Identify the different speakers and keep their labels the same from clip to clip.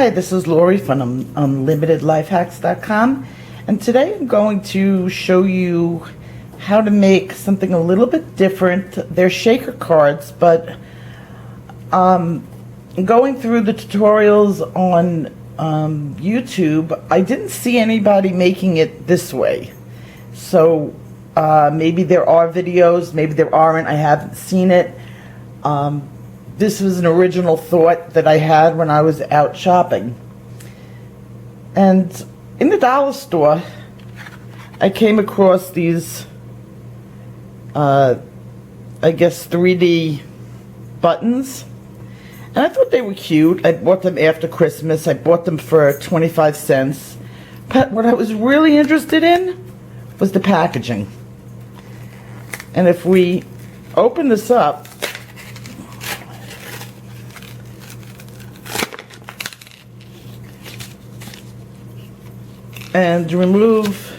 Speaker 1: Hi, this is Lori from UnlimitedLifeHacks.com, and today I'm going to show you how to make something a little bit different. They're shaker cards, but going through the tutorials on YouTube, I didn't see anybody making it this way. So maybe there are videos, maybe there aren't, I haven't seen it. This was an original thought that I had when I was out shopping. And in the dollar store, I came across these, I guess 3D buttons. And I thought they were cute. I bought them after Christmas. I bought them for 25 cents. But what I was really interested in was the packaging. And if we open this up, and remove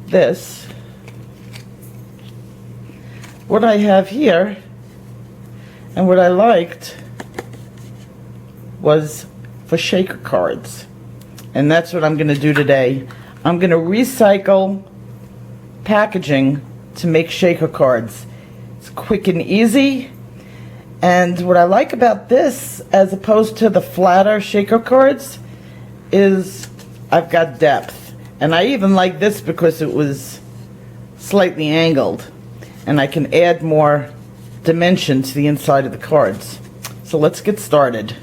Speaker 1: this, what I have here and what I liked was for shaker cards, and that's what I'm going to do today. I'm going to recycle packaging to make shaker cards. It's quick and easy, and what I like about this as opposed to the flatter shaker cards is I've got depth, and I even like this because it was slightly angled, and I can add more dimension to the inside of the cards. So let's get started.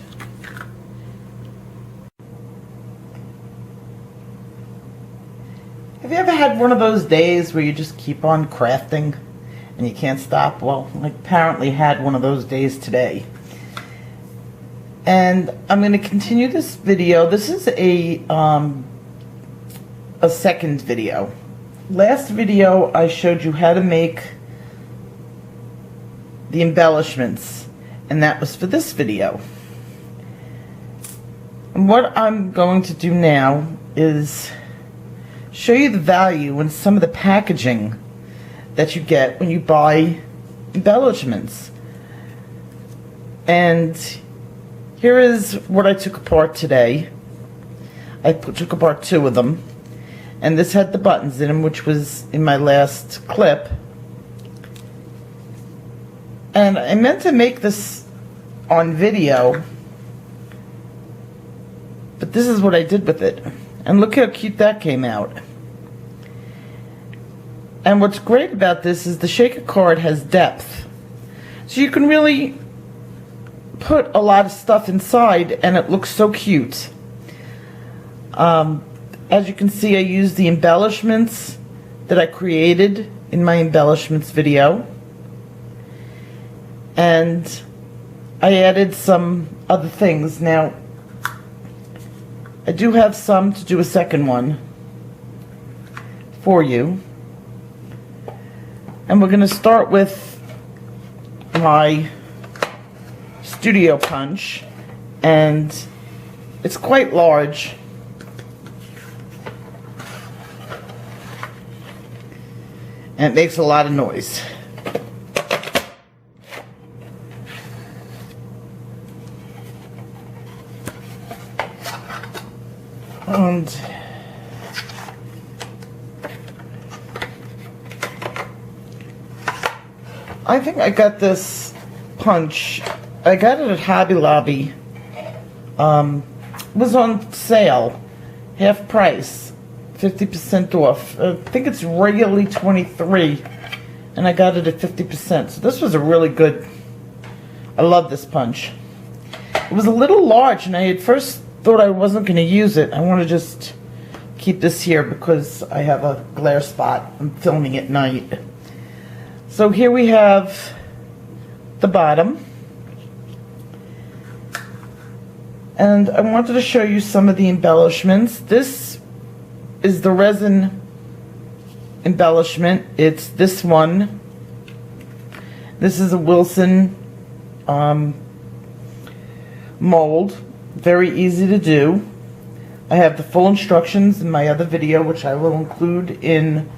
Speaker 1: Have you ever had one of those days where you just keep on crafting and you can't stop? Well, I apparently had one of those days today. And I'm going to continue this video. This is a second video. Last video I showed you how to make the embellishments, and that was for this video. And what I'm going to do now is show you the value in some of the packaging that you get when you buy embellishments. And here is what I took apart today. I took apart two of them, and this had the buttons in them, which was in my last clip. And I meant to make this on video, but this is what I did with it. And look how cute that came out. And what's great about this is the shaker card has depth, so you can really put a lot of stuff inside and it looks so cute. As you can see, I used the embellishments that I created in my embellishments video, and I added some other things. Now I do have some to do a second one for you, and we're going to start with my studio punch, and it's quite large, and it makes a lot of noise. And I think I got this punch, I got it at Hobby Lobby. It was on sale, half price, 50% off. I think it's regularly $23, and I got it at 50%. So this was a really good, I love this punch. It was a little large, and I at first thought I wasn't going to use it. I want to just keep this here because I have a glare spot. I'm filming at night. So here we have the bottom. And I wanted to show you some of the embellishments. This is the resin embellishment. It's this one. This is a Wilson mold. Very easy to do. I have the full instructions in my other video, which I will include in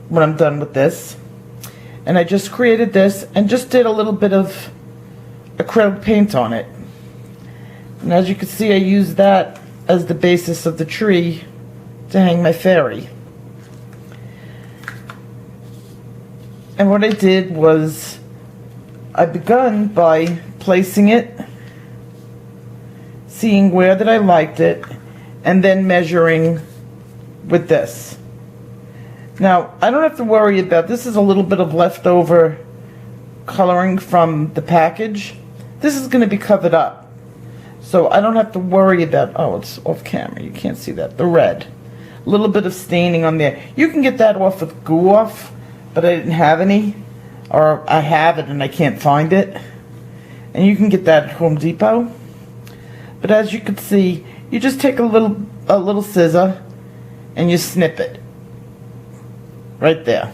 Speaker 1: when I'm done with this. And I just created this and just did a little bit of acrylic paint on it. And as you can see, I used that as the basis of the tree to hang my fairy. And what I did was, I begun by placing it, seeing where that I liked it, and then measuring with this. Now, I don't have to worry about, this is a little bit of leftover coloring from the package. This is going to be covered up. So I don't have to worry about, oh, it's off camera, you can't see that, the red. A little bit of staining on there. You can get that off with Goo Off, but I didn't have any. Or I have it and I can't find it. And you can get that at Home Depot. But as you can see, you just take a little scissor and you snip it. Right there.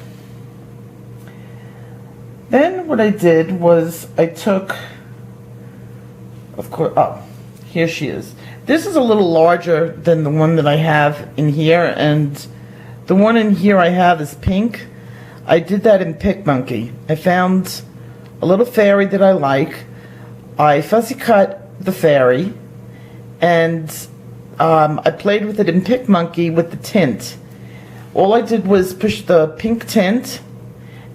Speaker 1: Then what I did was I took, of course, oh, here she is. This is a little larger than the one that I have in here, and the one in here I have is pink. I did that in Pick Monkey. I found a little fairy that I like. I fussy cut the fairy, and I played with it in Pick Monkey with the tint. All I did was push the pink tint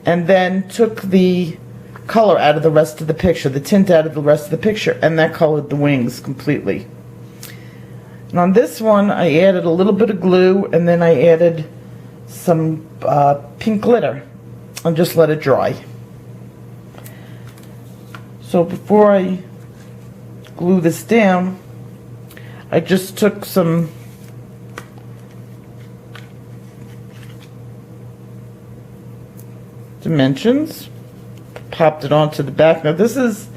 Speaker 1: and then took the color out of the rest of the picture, the tint out of the rest of the picture, and that colored the wings completely. And on this one, I added a little bit of glue, and then I added some pink glitter and just let it dry. So before I glue this down, I just took some dimensions, popped it onto the back. Now this is,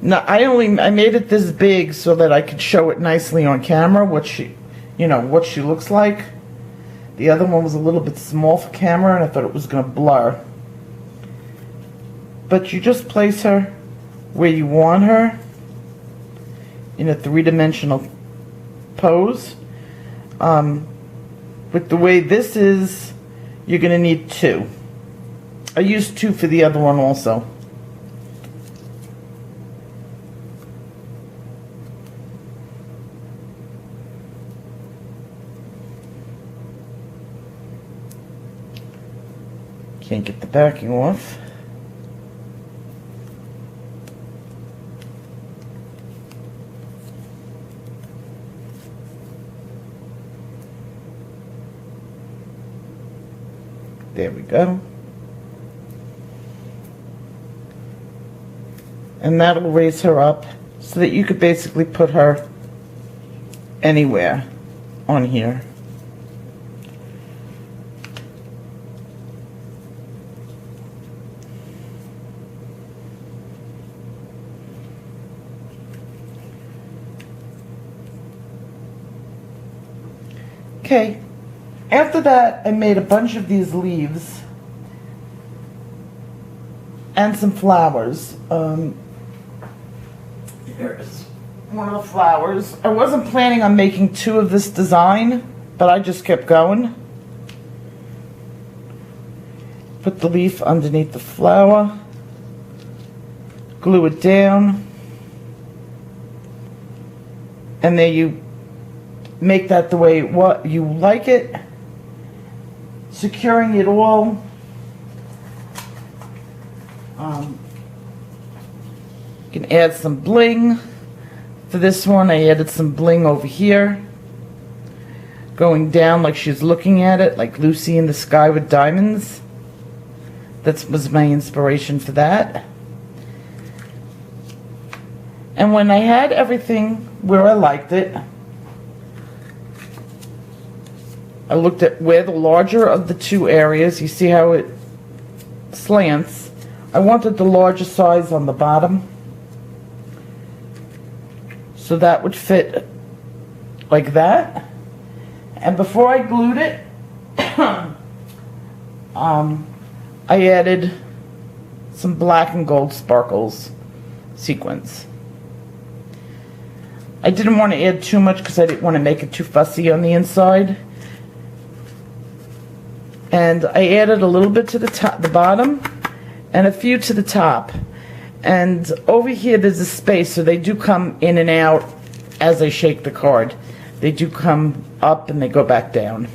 Speaker 1: I made it this big so that I could show it nicely on camera, what she looks like. The other one was a little bit small for camera, and I thought it was going to blur. But you just place her where you want her in a three-dimensional pose. With the way this is, you're going to need two. I used two for the other one also. Can't get the backing off. There we go. And that'll raise her up so that you could basically put her anywhere on here. Okay, after that I made a bunch of these leaves and some flowers. Here's one of the flowers. I wasn't planning on making two of this design, but I just kept going. Put the leaf underneath the flower, glue it down, and there you make that the way what you like it, securing it all. You can add some bling. For this one, I added some bling over here, going down like she's looking at it, like Lucy in the Sky with Diamonds. That was my inspiration for that. And when I had everything where I liked it, I looked at where the larger of the two areas, you see how it slants. I wanted the larger size on the bottom, so that would fit like that. And before I glued it, I added some black and gold sparkles sequins. I didn't want to add too much because I didn't want to make it too fussy on the inside. And I added a little bit to the top, the bottom, and a few to the top. And over here there's a space, so they do come in and out as I shake the card. They do come up and they go back down.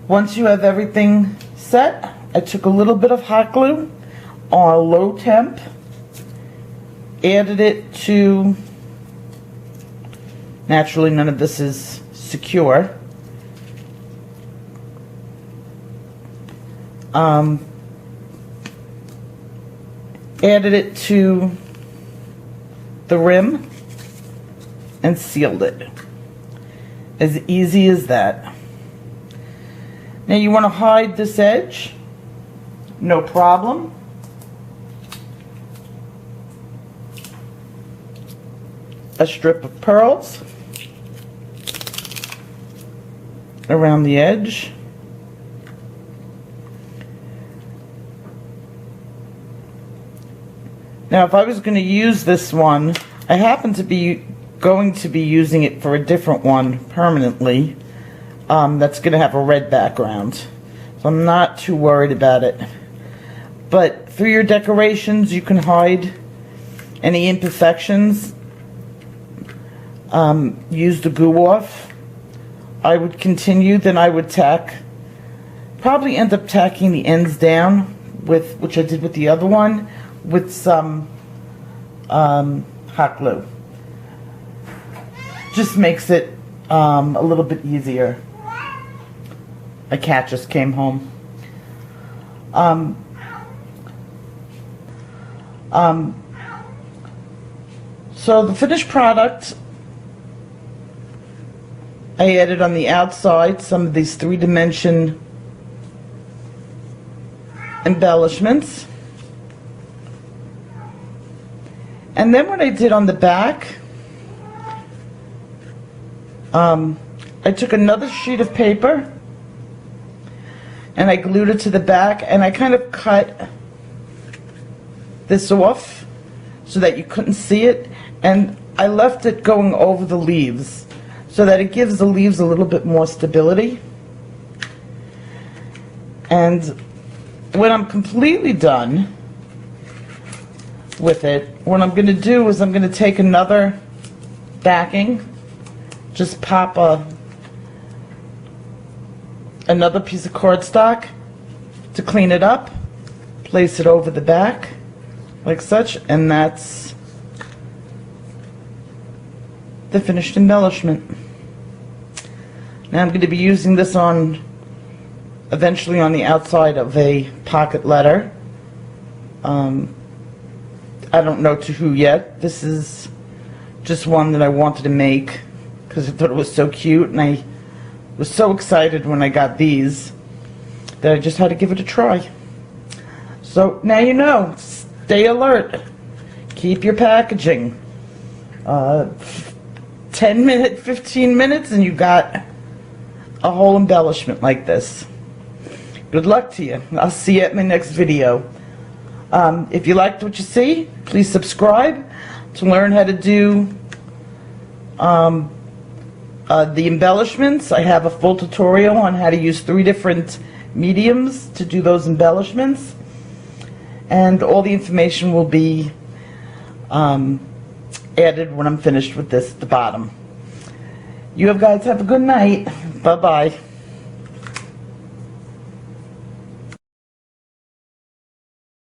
Speaker 1: Once you have everything set, I took a little bit of hot glue on low temp, added it to, naturally none of this is secure, added it to the rim and sealed it. As easy as that. Now you want to hide this edge, no problem. A strip of pearls around the edge. Now if I was going to use this one, I happen to be going to be using it for a different one permanently. That's going to have a red background, so I'm not too worried about it. But through your decorations you can hide any imperfections. Use the glue off. I would continue, then I would tack, probably end up tacking the ends down with, which I did with the other one, with some hot glue. Just makes it a little bit easier. A cat just came home. So the finished product, I added on the outside some of these 3-dimension embellishments. And then what I did on the back, I took another sheet of paper and I glued it to the back, and I kind of cut this off so that you couldn't see it, and I left it going over the leaves so that it gives the leaves a little bit more stability. And when I'm completely done with it, what I'm going to do is I'm going to take another backing, just pop another piece of cardstock to clean it up, place it over the back like such, and that's the finished embellishment. Now I'm going to be using this on, eventually on the outside of a pocket letter. I don't know to who yet. This is just one that I wanted to make because I thought it was so cute, and I was so excited when I got these that I just had to give it a try. So now you know, stay alert, keep your packaging. 10 minutes, 15 minutes, and you got a whole embellishment like this. Good luck to you. I'll see you at my next video. If you liked what you see, please subscribe to learn how to do the embellishments. I have a full tutorial on how to use 3 different mediums to do those embellishments, and all the information will be added when I'm finished with this at the bottom. You guys have a good night. Bye-bye.